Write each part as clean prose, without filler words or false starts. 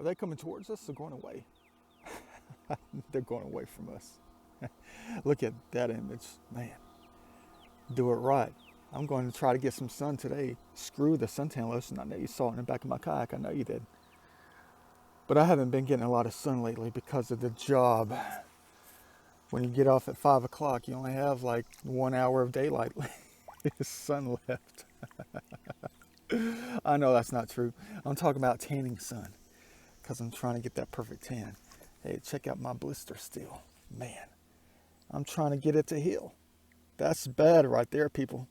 Are they coming towards us or going away? They're going away from us. Look at that image. Man, do it right. I'm going to try to get some sun today. Screw the suntan lotion. I know you saw it in the back of my kayak. I know you did. But I haven't been getting a lot of sun lately because of the job. When you get off at 5 o'clock, you only have like 1 hour of daylight sun left. I know that's not true. I'm talking about tanning sun because I'm trying to get that perfect tan. Hey, check out my blister still. Man, I'm trying to get it to heal. That's bad right there, people.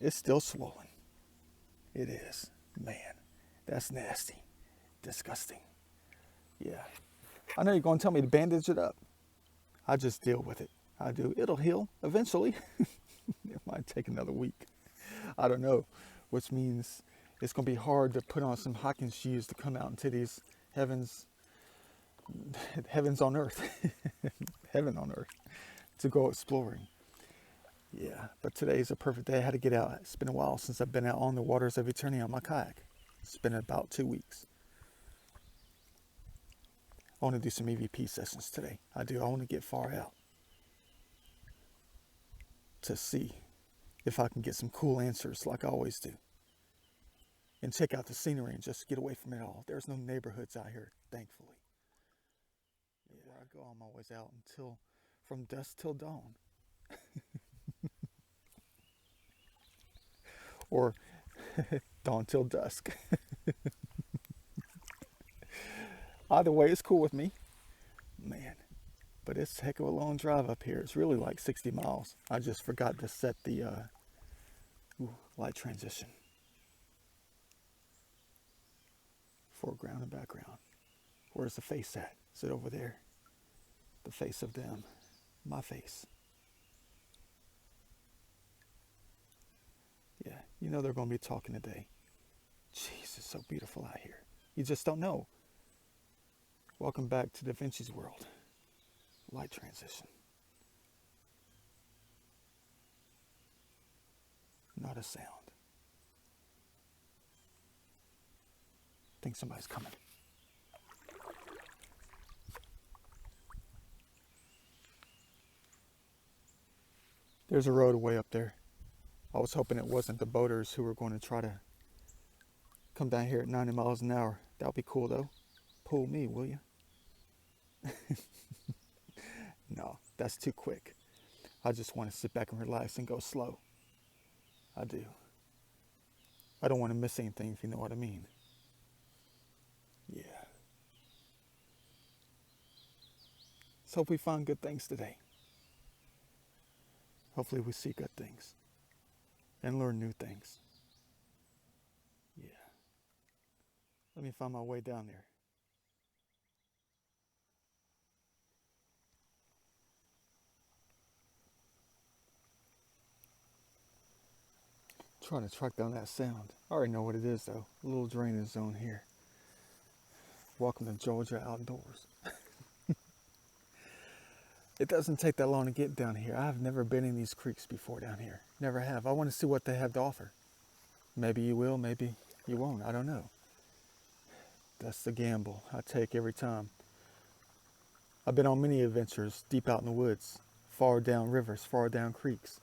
It's still swollen. It is. Man, that's nasty. Disgusting. Yeah. I know you're going to tell me to bandage it up. I just deal with it. I do. It'll heal eventually. It might take another week. I don't know. Which means it's going to be hard to put on some hiking shoes to come out into these heavens on earth. Heaven on earth. To go exploring. Yeah, but today's a perfect day. I had to get out. It's been a while since I've been out on the waters of eternity on my kayak. It's been about 2 weeks. I want to do some EVP sessions today. I do. I want to get far out to see if I can get some cool answers like I always do. And check out the scenery and just get away from it all. There's no neighborhoods out here, thankfully. Yeah, where I go on my ways out until from dusk till dawn. Or dawn till dusk. Either way, it's cool with me. Man, but it's a heck of a long drive up here. It's really like 60 miles. I just forgot to set the light transition. Foreground and background. Where's the face at? Is it over there? The face of them. My face. Yeah, you know they're going to be talking today. Jeez, it's so beautiful out here. You just don't know. Welcome back to Da Vinci's world. Light transition. Not a sound. I think somebody's coming. There's a road way up there. I was hoping it wasn't the boaters who were going to try to come down here at 90 miles an hour. That would be cool though. Pull me, will you? No, that's too quick. I just want to sit back and relax and go slow. I do. I don't want to miss anything, if you know what I mean. Yeah. So hope we find good things today. Hopefully we see good things and learn new things. Yeah. Let me find my way down there. Trying to track down that sound. I already know what it is though. A little drainage zone here. Welcome to Georgia outdoors. It doesn't take that long to get down here. I've never been in these creeks before down here. Never have. I want to see what they have to offer. Maybe you will, maybe you won't. I don't know. That's the gamble I take every time. I've been on many adventures deep out in the woods, far down rivers, far down creeks,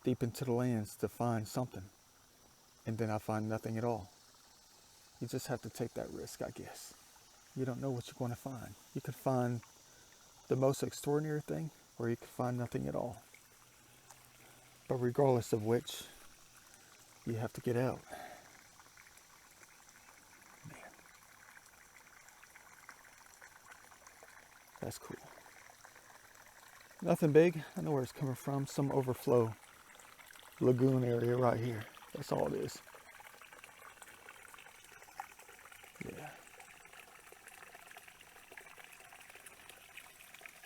deep into the lands to find something. And then I find nothing at all. You just have to take that risk, I guess. You don't know what you're going to find. You could find the most extraordinary thing, or you could find nothing at all. But regardless of which, you have to get out. Man. That's cool. Nothing big. I know where it's coming from. Some overflow lagoon area right here. That's all it is. Yeah.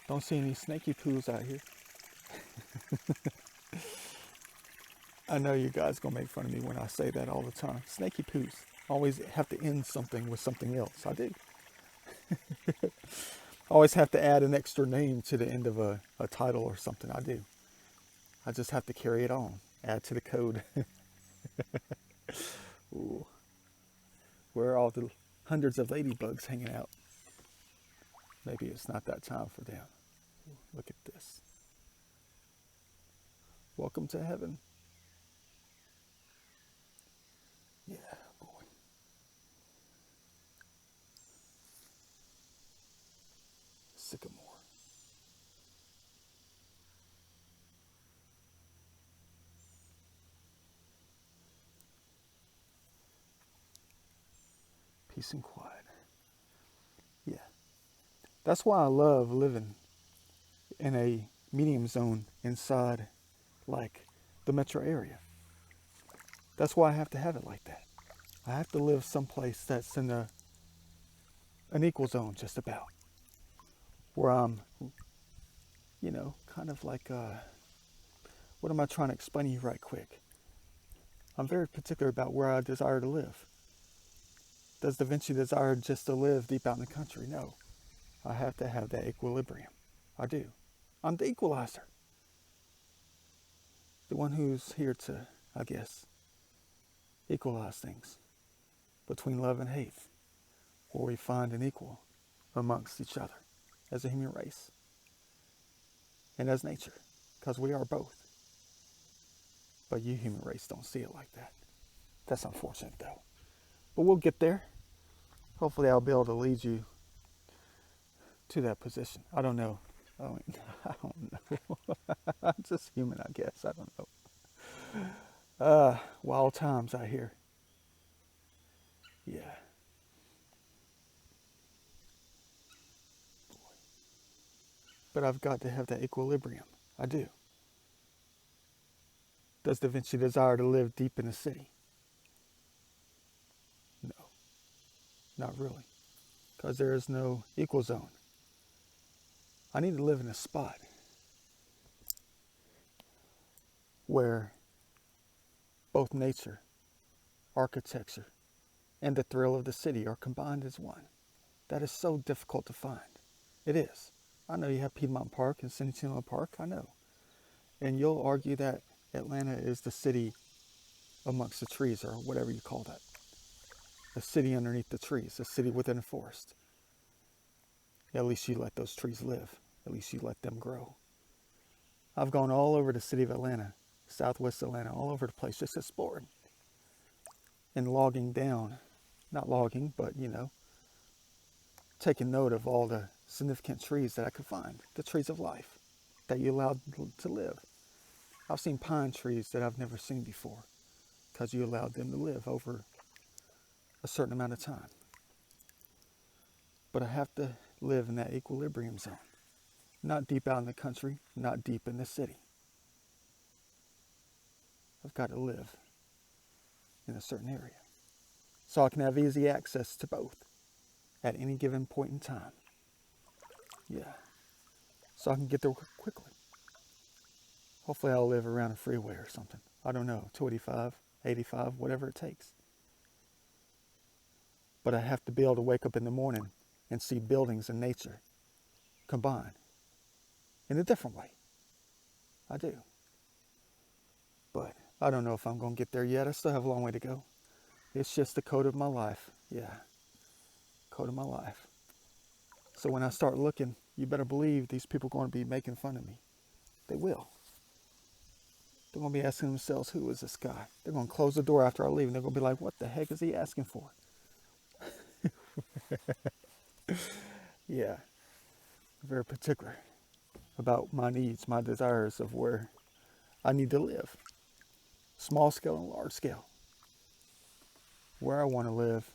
Don't see any snaky poos out here. I know you guys gonna make fun of me when I say that all the time. Snaky poos. Always have to end something with something else. I do. Always have to add an extra name to the end of a title or something. I do. I just have to carry it on. Add to the code. Ooh. Where are all the hundreds of ladybugs hanging out? Maybe it's not that time for them. Look at this. Welcome to heaven. Yeah, boy. Sycamore. Peace and quiet. Yeah. That's why I love living in a medium zone inside, like, the metro area. That's why I have to have it like that. I have to live someplace that's in an equal zone, just about, where I'm, kind of like, what am I trying to explain to you right quick? I'm very particular about where I desire to live. Does Da Vinci desire just to live deep out in the country? No. I have to have that equilibrium. I do. I'm the equalizer. The one who's here to, I guess, equalize things between love and hate, where we find an equal amongst each other as a human race and as nature, because we are both. But you human race don't see it like that. That's unfortunate though. But we'll get there. Hopefully I'll be able to lead you to that position. I don't know. I don't know. I'm just human, I guess. I don't know. Wild times out here. Yeah. But I've got to have that equilibrium. I do. Does Da Vinci desire to live deep in the city? No, not really. Because there is no equal zone. I need to live in a spot where both nature, architecture, and the thrill of the city are combined as one. That is so difficult to find. It is. I know you have Piedmont Park and Centennial Park, I know. And you'll argue that Atlanta is the city amongst the trees, or whatever you call that. A city underneath the trees, a city within a forest. At least you let those trees live. At least you let them grow. I've gone all over the city of Atlanta, southwest Atlanta, all over the place, just exploring. And logging down, not logging, but taking note of all the significant trees that I could find. The trees of life that you allowed to live. I've seen pine trees that I've never seen before because you allowed them to live over a certain amount of time. But I have to live in that equilibrium zone. Not deep out in the country, not deep in the city. I've got to live in a certain area so I can have easy access to both at any given point in time. Yeah. So I can get there quickly. Hopefully I'll live around a freeway or something. I don't know, 285, 85, whatever it takes. But I have to be able to wake up in the morning and see buildings and nature combine in a different way. I do. But I don't know if I'm going to get there yet. I still have a long way to go. It's just the code of my life. Yeah. Code of my life. So when I start looking, you better believe these people are going to be making fun of me. They will. They're going to be asking themselves, who is this guy? They're going to close the door after I leave, and they're going to be like, what the heck is he asking for? Yeah. Very particular about my needs, my desires of where I need to live. Small scale and large scale. Where I want to live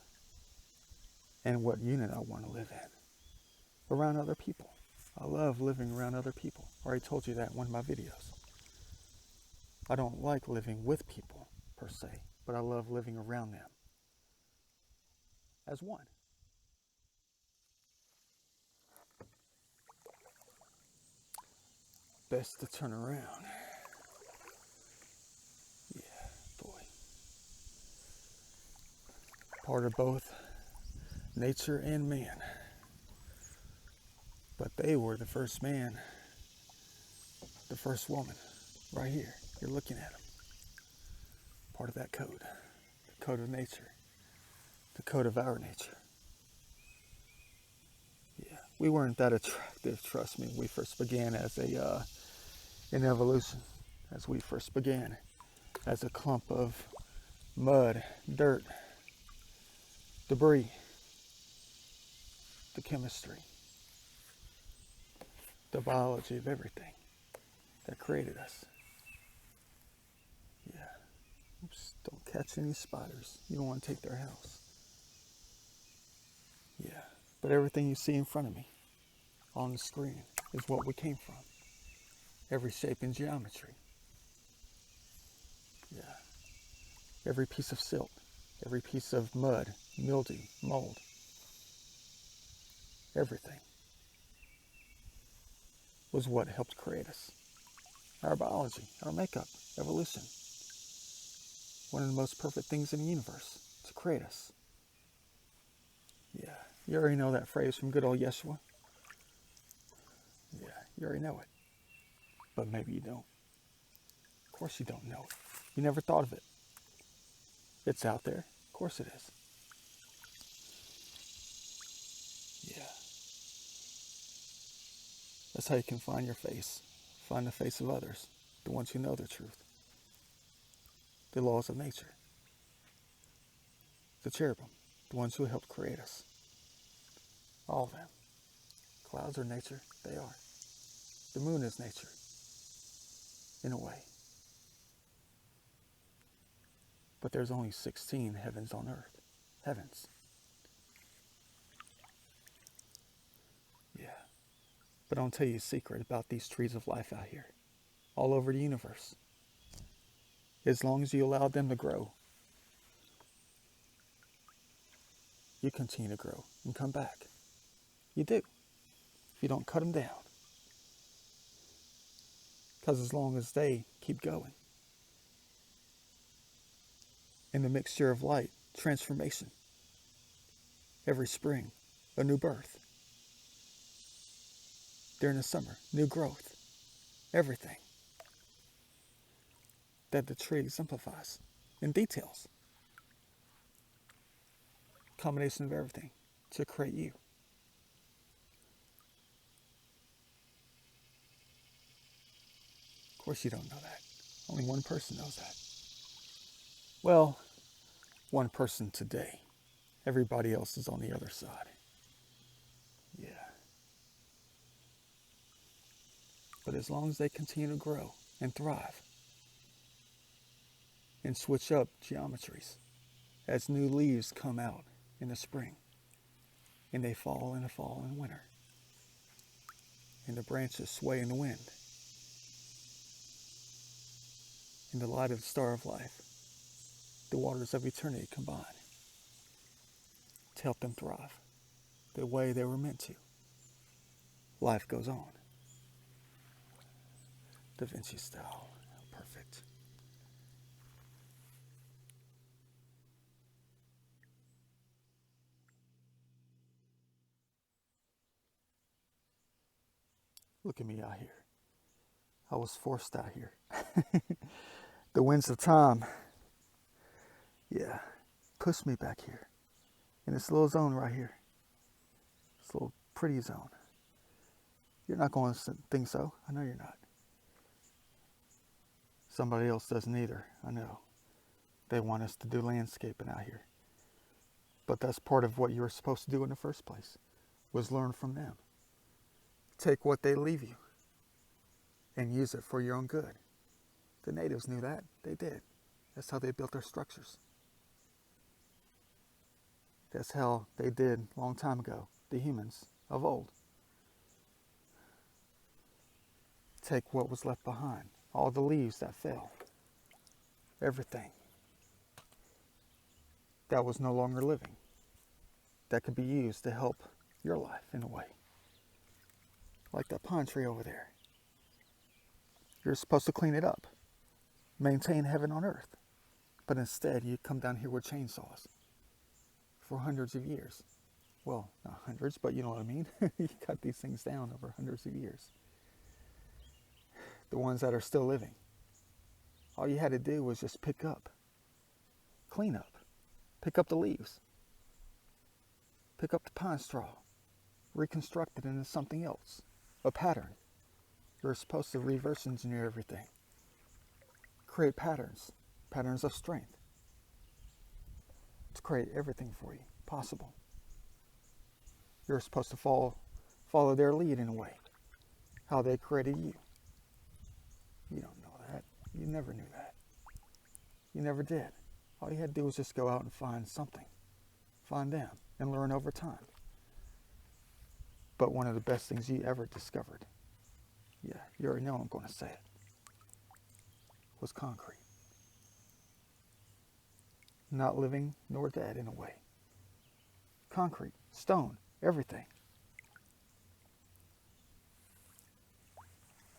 and what unit I want to live in. Around other people. I love living around other people. I already told you that in one of my videos. I don't like living with people, per se, but I love living around them as one. Best to turn around. Yeah, boy. Part of both nature and man. But they were the first man, the first woman, right here. You're looking at them. Part of that code, the code of nature, the code of our nature. Yeah, we weren't that attractive, trust me, when we first began as in evolution, as we first began, as a clump of mud, dirt, debris, the chemistry, the biology of everything that created us. Yeah. Oops, don't catch any spiders. You don't want to take their house. Yeah. But everything you see in front of me on the screen is what we came from. Every shape and geometry. Yeah. Every piece of silt, every piece of mud, mildew, mold, everything was what helped create us. Our biology, our makeup, evolution. One of the most perfect things in the universe to create us. Yeah. You already know that phrase from good old Yeshua. Yeah, you already know it. But maybe you don't. Of course you don't know it. You never thought of it. It's out there. Of course it is. Yeah. That's how you can find your face. Find the face of others. The ones who know the truth. The laws of nature. The cherubim. The ones who helped create us. All of them. Clouds are nature. They are. The moon is nature. In a way. But there's only 16 heavens on earth. Heavens. Yeah. But I'll tell you a secret about these trees of life out here. All over the universe. As long as you allow them to grow, you continue to grow and come back. You do. If you don't cut them down. Because as long as they keep going. In the mixture of light, transformation. Every spring, a new birth. During the summer, new growth. Everything that the tree exemplifies in details. Combination of everything to create you. Of course you don't know that. Only one person knows that. Well, one person today. Everybody else is on the other side. Yeah. But as long as they continue to grow and thrive and switch up geometries as new leaves come out in the spring and they fall in the fall and winter and the branches sway in the wind in the light of the star of life, the waters of eternity combine to help them thrive the way they were meant to. Life goes on. Da Vinci style. Perfect. Look at me out here. I was forced out here. The winds of time, yeah, pushed me back here. In this little zone right here. This little pretty zone. You're not going to think so. I know you're not. Somebody else doesn't either. I know. They want us to do landscaping out here. But that's part of what you were supposed to do in the first place, was learn from them. Take what they leave you and use it for your own good. The natives knew that. They did. That's how they built their structures. That's how they did a long time ago, the humans of old. Take what was left behind, all the leaves that fell, everything that was no longer living, that could be used to help your life in a way. Like that pine tree over there. You're supposed to clean it up, maintain heaven on earth. But instead, you come down here with chainsaws for hundreds of years. Well, not hundreds, but you know what I mean. You cut these things down over hundreds of years. The ones that are still living. All you had to do was just pick up, clean up, pick up the leaves, Pick up the pine straw, reconstruct it into something else, a pattern. You're supposed to reverse engineer everything. Create patterns, patterns of strength, to create everything for you possible. You're supposed to follow their lead in a way, how they created you. You don't know that. You never knew that. You never did. All you had to do was just go out and find something, find them, and learn over time. But one of the best things you ever discovered, yeah, you already know I'm going to say it, was concrete. Not living nor dead in a way. Concrete, stone, everything.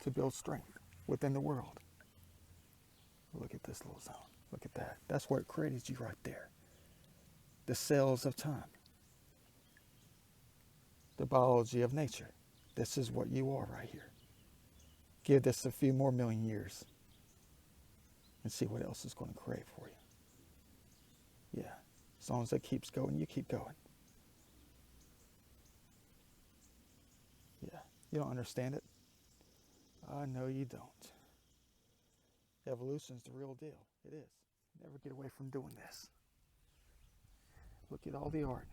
To build strength within the world. Look at this little zone. Look at that. That's what created you right there. The cells of time. The biology of nature. This is what you are right here. Give this a few more million years and see what else is going to create for you. Yeah. As long as it keeps going, you keep going. Yeah. You don't understand it? I know you don't. Evolution's the real deal. It is. Never get away from doing this. Look at all the art.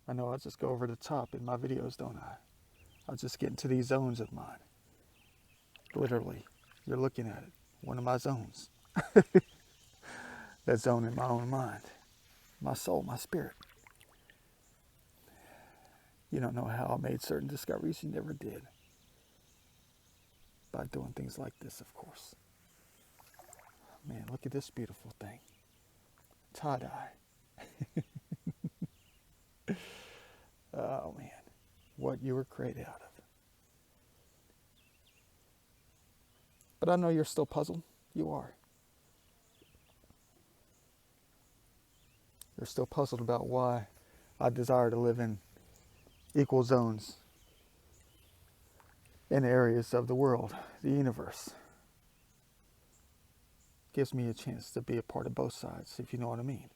I know I just go over the top in my videos, don't I? I'll just get into these zones of mine. Literally, you're looking at it. One of my zones. That zone in my own mind. My soul, my spirit. You don't know how I made certain discoveries. You never did. By doing things like this, of course. Man, look at this beautiful thing. Tie-dye. Oh, man. What you were created out of. But I know you're still puzzled. You are. You're still puzzled about why I desire to live in equal zones in areas of the world, the universe. Gives me a chance to be a part of both sides, if you know what I mean.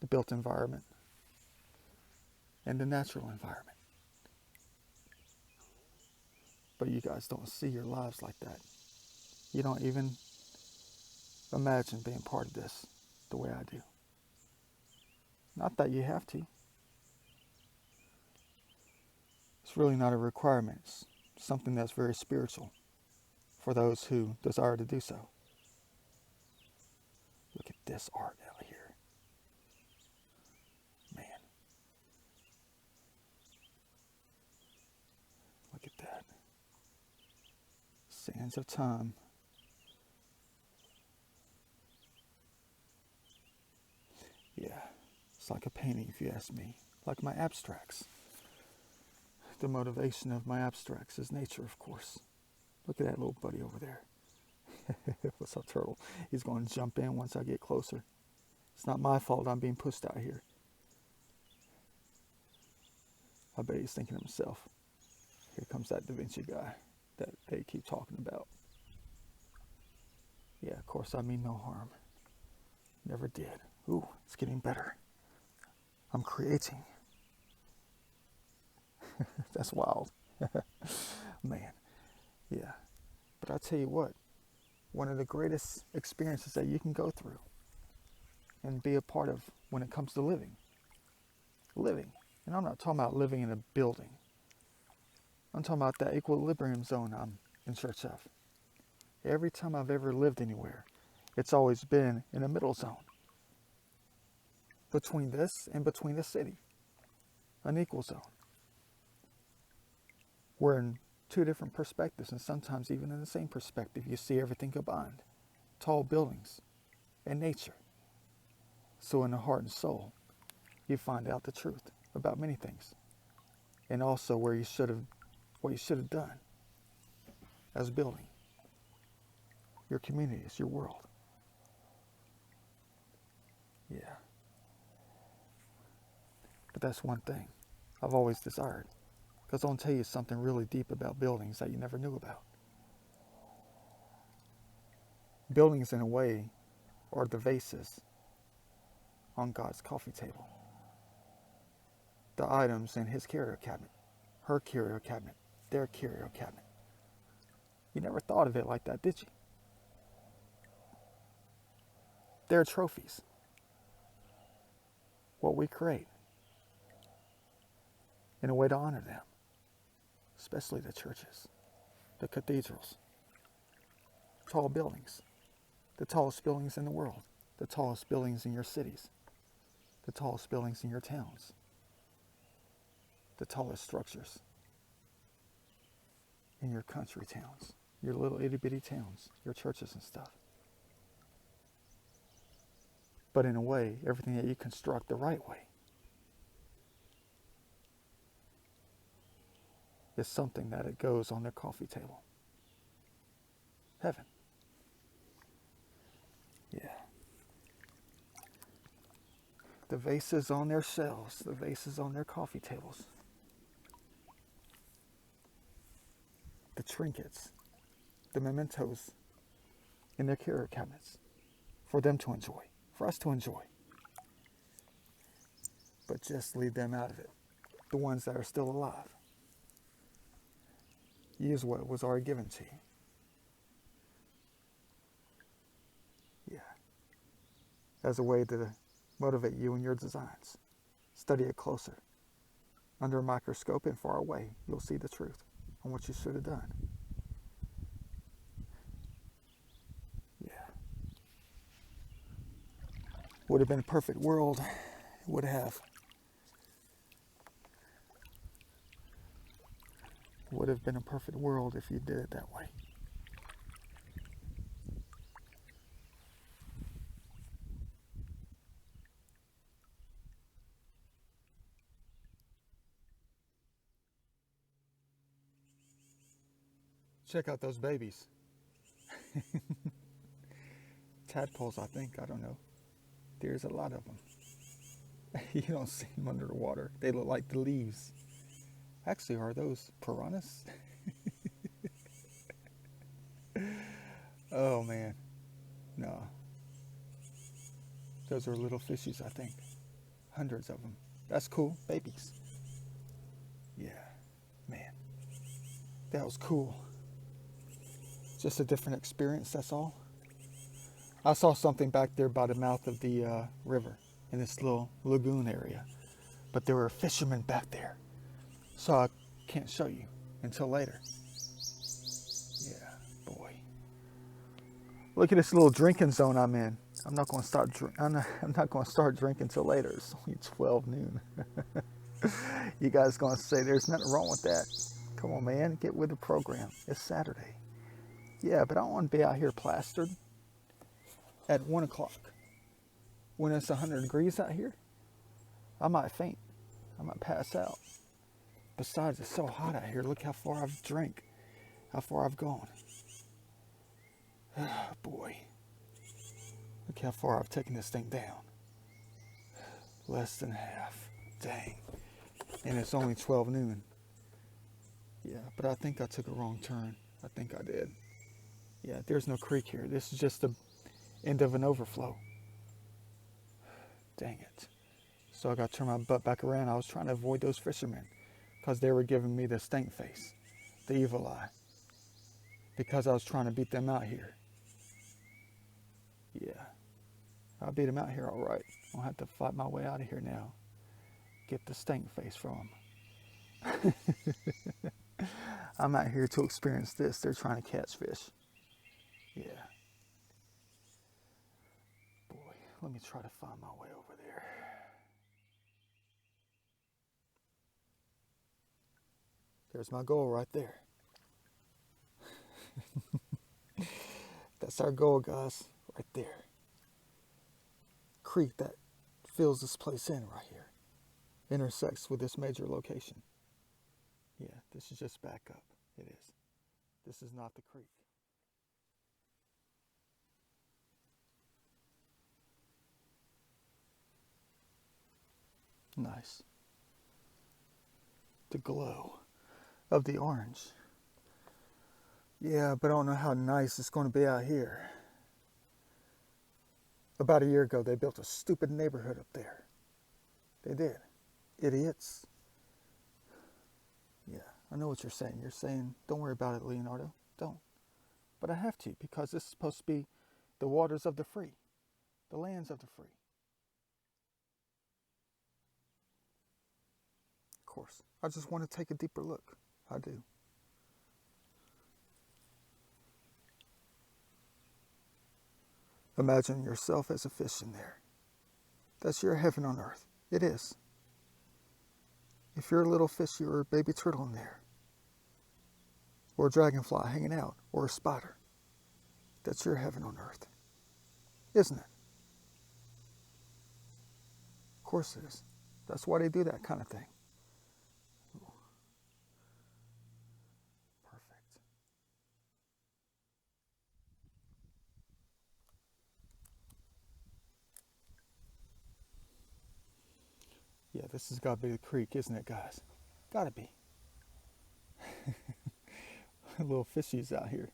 The built environment and the natural environment. But you guys don't see your lives like that. You don't even imagine being part of this the way I do. Not that you have to. It's really not a requirement. It's something that's very spiritual for those who desire to do so. Look at this art out here. Man. Look at that. Sands of time. Yeah, it's like a painting if you ask me. Like my abstracts. The motivation of my abstracts is nature, of course. Look at that little buddy over there. What's up, turtle? He's going to jump in once I get closer. It's not my fault I'm being pushed out here. I bet he's thinking to himself, here comes that Da Vinci guy that they keep talking about. Yeah, of course, I mean no harm. Never did. Ooh, it's getting better. I'm creating. That's wild. Man, yeah. But I tell you what, one of the greatest experiences that you can go through and be a part of when it comes to living. And I'm not talking about living in a building. I'm talking about that equilibrium zone I'm in search of. Every time I've ever lived anywhere, it's always been in a middle zone. Between this and between the city. An equal zone. We're in two different perspectives, and sometimes even in the same perspective, you see everything combined. Tall buildings and nature. So in the heart and soul, you find out the truth about many things. And also what you should have done as building your communities, your world. Yeah. But that's one thing I've always desired. Because I'll tell you something really deep about buildings that you never knew about. Buildings, in a way, are the vases on God's coffee table. The items in his curio cabinet, her curio cabinet, their curio cabinet. You never thought of it like that, did you? They're trophies. What we create in a way to honor them, especially the churches, the cathedrals, tall buildings, the tallest buildings in the world, the tallest buildings in your cities, the tallest buildings in your towns, the tallest structures in your country towns, your little itty bitty towns, your churches and stuff. But in a way, everything that you construct the right way is something that it goes on their coffee table. Heaven. Yeah. The vases on their shelves, the vases on their coffee tables, the trinkets, the mementos in their curio cabinets for them to enjoy, for us to enjoy. But just leave them out of it, the ones that are still alive. Use what was already given to you. Yeah. As a way to motivate you in your designs. Study it closer. Under a microscope and far away, you'll see the truth on what you should have done. Yeah. Would have been a perfect world. Would have. Would have been a perfect world if you did it that way. Check out those babies. Tadpoles, I think. I don't know. There's a lot of them. You don't see them under the water. They look like the leaves. Actually, are those piranhas? Oh, man. No. Those are little fishies, I think. Hundreds of them. That's cool. Babies. Yeah. Man. That was cool. Just a different experience, that's all. I saw something back there by the mouth of the river in this little lagoon area. But there were fishermen back there. So I can't show you until later. Yeah, boy. Look at this little drinking zone I'm in. I'm not going to start. I'm not going to start drinking till later. It's only 12 noon. You guys going to say there's nothing wrong with that? Come on, man, get with the program. It's Saturday. Yeah, but I don't want to be out here plastered at 1 o'clock when it's 100 degrees out here. I might faint. I might pass out. Besides, it's so hot out here. Look how far I've drank, how far I've gone. Oh, boy. Look how far I've taken this thing down. Less than half. Dang. And it's only 12 noon. Yeah, but I think I took a wrong turn. I think I did. Yeah, there's no creek here. This is just the end of an overflow. Dang it. So I got to turn my butt back around. I was trying to avoid those fishermen because they were giving me the stink face, the evil eye, because I was trying to beat them out here. Yeah, I'll beat them out here all right. I'll have to fight my way out of here now. Get the stink face from them. I'm out here to experience this. They're trying to catch fish. Yeah. Boy, let me try to find my way over there. There's my goal right there. That's our goal, guys, right there. Creek that fills this place in right here. Intersects with this major location. Yeah, this is just back up. It is. This is not the creek. Nice. The glow of the orange. Yeah, but I don't know how nice it's going to be out here. About a year ago, they built a stupid neighborhood up there. They did. Idiots. Yeah, I know what you're saying. You're saying, don't worry about it, Leonardo. Don't. But I have to, because this is supposed to be the waters of the free, the lands of the free. Of course. I just want to take a deeper look. I do. Imagine yourself as a fish in there. That's your heaven on earth. It is. If you're a little fish, you're a baby turtle in there. Or a dragonfly hanging out. Or a spider. That's your heaven on earth. Isn't it? Of course it is. That's why they do that kind of thing. Ooh. Perfect. Yeah, this has got to be the creek, isn't it, guys? Gotta be. Little fishies out here.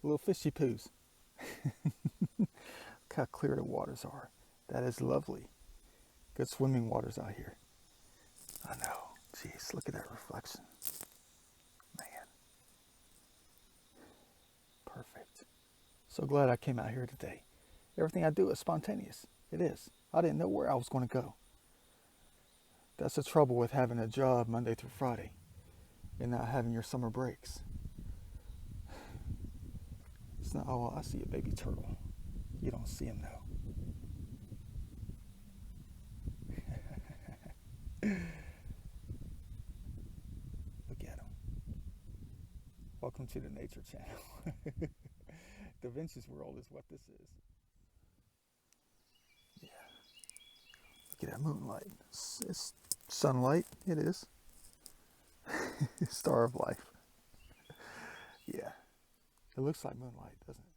Little fishy poos. Look how clear the waters are. That is lovely. Good swimming waters out here. I know. Jeez, look at that reflection. Man. Perfect. So glad I came out here today. Everything I do is spontaneous. It is. I didn't know where I was going to go. That's the trouble with having a job Monday through Friday and not having your summer breaks. It's not, oh, I see a baby turtle. You don't see him though. Look at him. Welcome to the Nature Channel. Da Vinci's World is what this is. Yeah. Look at that moonlight. It's sunlight. It is. Star of life. Yeah. It looks like moonlight, doesn't it?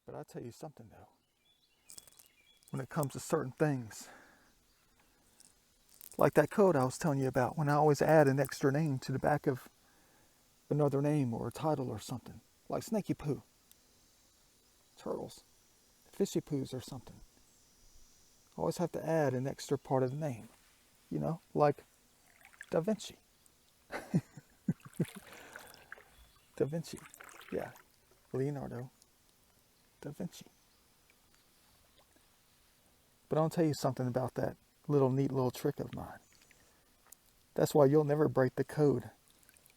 But I'll tell you something though. When it comes to certain things, like that code I was telling you about, when I always add an extra name to the back of another name or a title or something, like Snaky Poo, turtles, Fishy Poos or something. I always have to add an extra part of the name, you know, like Da Vinci. Da Vinci, yeah, Leonardo da Vinci. But I'll tell you something about that neat little trick of mine. That's why you'll never break the code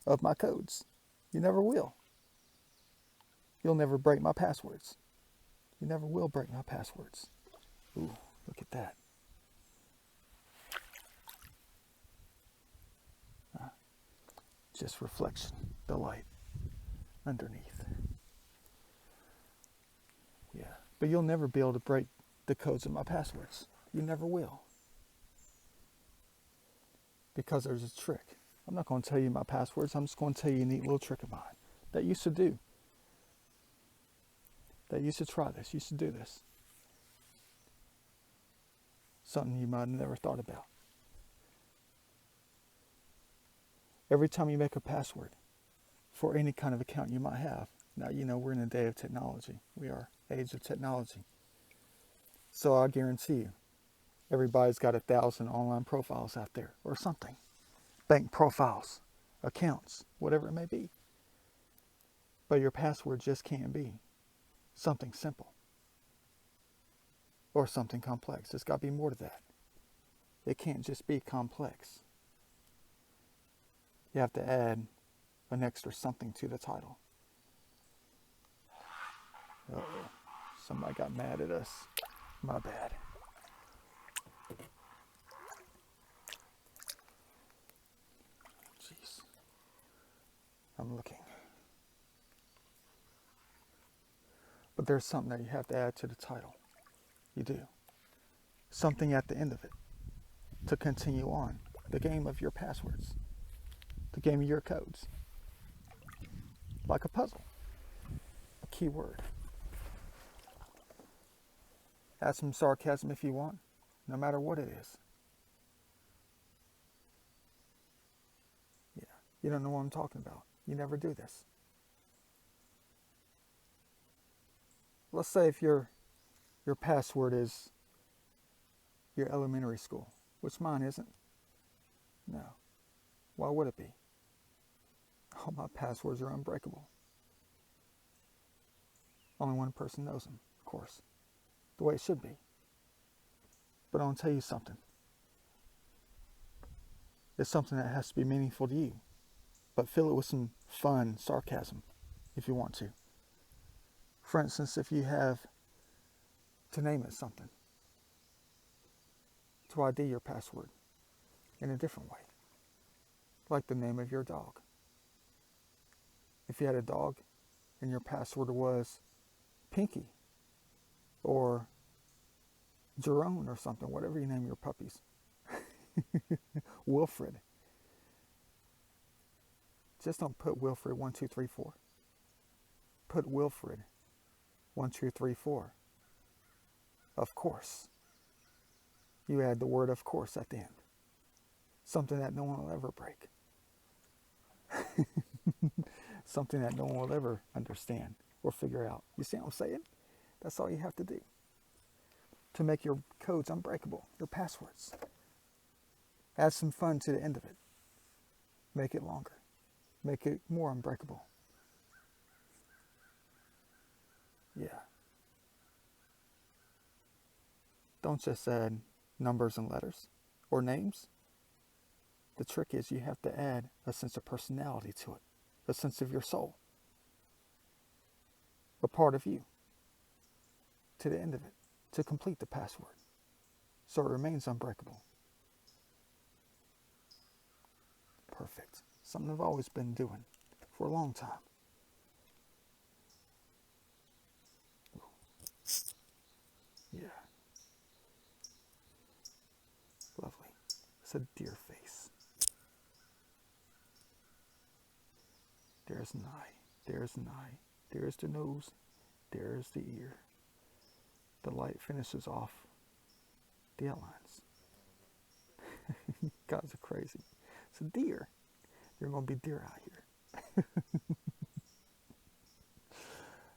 of my codes. You never will. You'll never break my passwords. You never will break my passwords. Ooh, look at that. Just reflection, the light underneath. Yeah, but you'll never be able to break the codes of my passwords. You never will. Because there's a trick. I'm not going to tell you my passwords. I'm just going to tell you a neat little trick of mine that you should do. That you should try this. You should do this. Something you might have never thought about. Every time you make a password for any kind of account you might have. Now, you know, we're in a day of technology. We are age of technology. So I guarantee you, everybody's got 1,000 online profiles out there or something. Bank profiles, accounts, whatever it may be. But your password just can't be something simple or something complex. There's got to be more to that. It can't just be complex. You have to add an extra something to the title. Uh-oh. Somebody got mad at us. My bad. Jeez. I'm looking. But there's something that you have to add to the title. You do. Something at the end of it to continue on the game of your passwords, the game of your codes. Like a puzzle, a keyword. Add some sarcasm if you want, no matter what it is. Yeah, you don't know what I'm talking about. You never do this. Let's say if you're Your password is your elementary school, which mine isn't. No. Why would it be? All my passwords are unbreakable. Only one person knows them, of course. The way it should be. But I'll tell you something. It's something that has to be meaningful to you. But fill it with some fun sarcasm if you want to. For instance, if you have to name it something, to ID your password in a different way, like the name of your dog. If you had a dog and your password was Pinky or Jerome or something, whatever you name your puppies, Wilfred. Just don't put Wilfred 1, 2, 3, 4. Put Wilfred 1, 2, 3, 4. Of course. You add the word of course at the end. Something that no one will ever break. Something that no one will ever understand or figure out. You see what I'm saying? That's all you have to do to make your codes unbreakable, your passwords. Add some fun to the end of it. Make it longer. Make it more unbreakable. Yeah. Don't just add numbers and letters or names. The trick is you have to add a sense of personality to it, a sense of your soul, a part of you to the end of it, to complete the password so it remains unbreakable. Perfect. Something I've always been doing for a long time. Yeah. Lovely. It's a deer face. There's an eye. There's an eye. There's the nose. There's the ear. The light finishes off the outlines. Guys are crazy. It's a deer. There are going to be deer out here.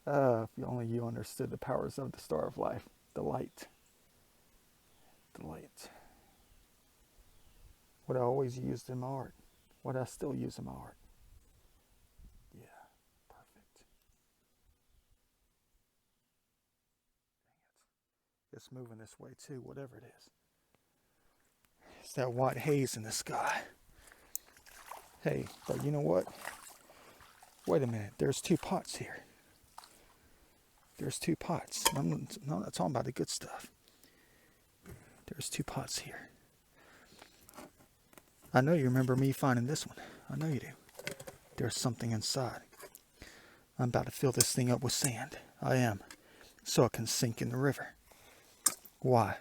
If only you understood the powers of the star of life. The light. The light. What I always used in my art. What I still use in my art. Yeah, perfect. Dang it. It's moving this way too, whatever it is. It's that white haze in the sky. Hey, but you know what? Wait a minute. There's 2 pots here. There's 2 pots. I'm not talking about the good stuff. There's 2 pots here. I know you remember me finding this one. I know you do. There's something inside. I'm about to fill this thing up with sand. I am. So it can sink in the river. Why?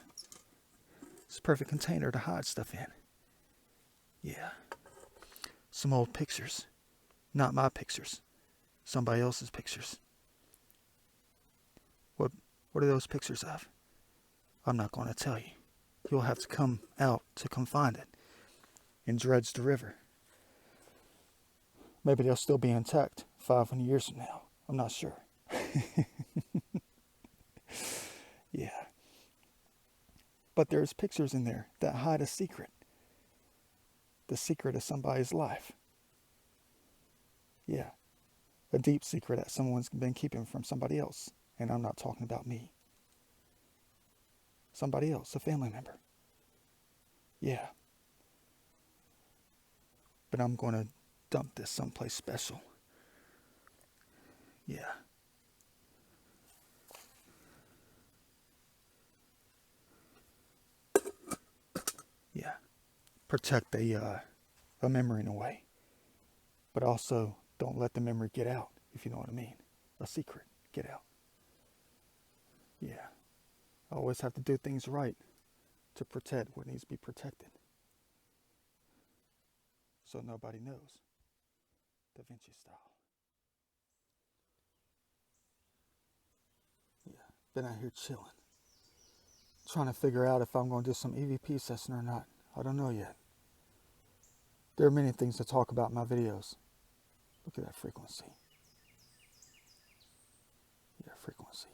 It's a perfect container to hide stuff in. Yeah. Some old pictures. Not my pictures. Somebody else's pictures. What are those pictures of? I'm not going to tell you. You'll have to come out to come find it and dredge the river. Maybe they'll still be intact 500 years from now. I'm not sure. Yeah. But there's pictures in there that hide a secret. The secret of somebody's life. Yeah. A deep secret that someone's been keeping from somebody else. And I'm not talking about me. Somebody else, a family member. Yeah. But I'm going to dump this someplace special. Yeah. Yeah. Protect a memory in a way. But also don't let the memory get out, if you know what I mean. A secret, get out. Yeah. I always have to do things right to protect what needs to be protected. So nobody knows. Da Vinci style. Yeah. Been out here chilling. Trying to figure out if I'm going to do some EVP session or not. I don't know yet. There are many things to talk about in my videos. Look at that frequency. Yeah, frequency.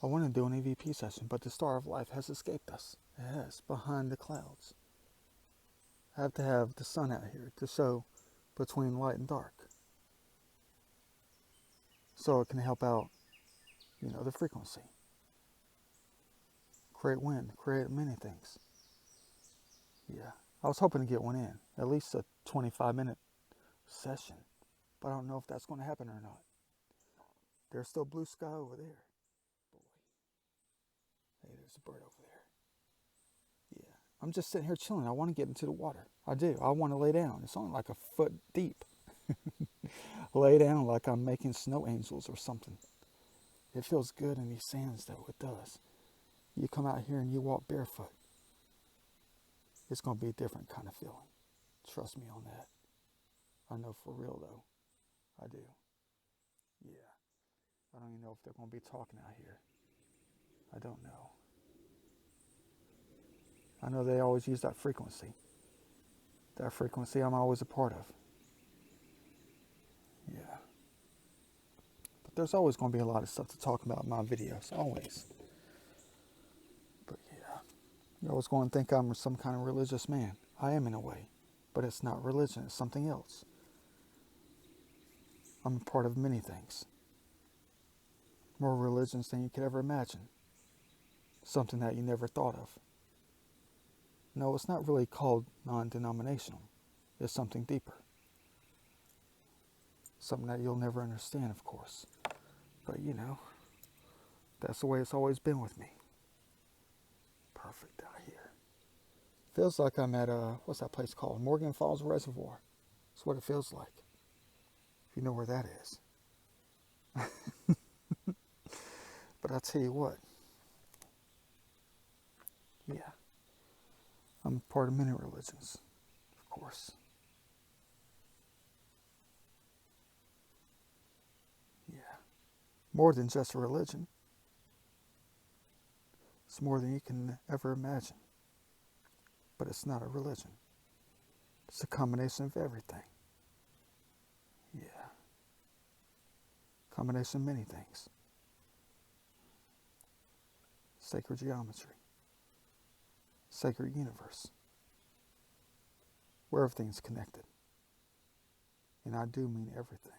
I want to do an EVP session, but the star of life has escaped us. It has, behind the clouds. I have to have the sun out here to show between light and dark. So it can help out, the frequency. Create wind, create many things. Yeah. I was hoping to get one in, at least a 25-minute session. But I don't know if that's going to happen or not. There's still blue sky over there. Boy. Hey, there's a bird over there. Yeah. I'm just sitting here chilling. I want to get into the water. I do. I want to lay down. It's only like a foot deep. Lay down like I'm making snow angels or something. It feels good in these sands, though. It does. You come out here and you walk barefoot. It's going to be a different kind of feeling. Trust me on that. I know for real, though. I do. Yeah. I don't even know if they're going to be talking out here. I don't know. I know they always use that frequency. That frequency I'm always a part of. Yeah. But there's always going to be a lot of stuff to talk about in my videos. Always. But yeah. You're always going to think I'm some kind of religious man. I am in a way. But it's not religion. It's something else. I'm a part of many things. More religions than you could ever imagine. Something that you never thought of. No, it's not really called non-denominational. It's something deeper. Something that you'll never understand, of course. But that's the way it's always been with me. Perfect out here. Feels like I'm at what's that place called? Morgan Falls Reservoir. That's what it feels like. If you know where that is. But I'll tell you what. Yeah. I'm a part of many religions, of course. Yeah. More than just a religion. It's more than you can ever imagine. But it's not a religion. It's a combination of everything. Yeah. Combination of many things. Sacred geometry. Sacred universe. Where everything's connected. And I do mean everything.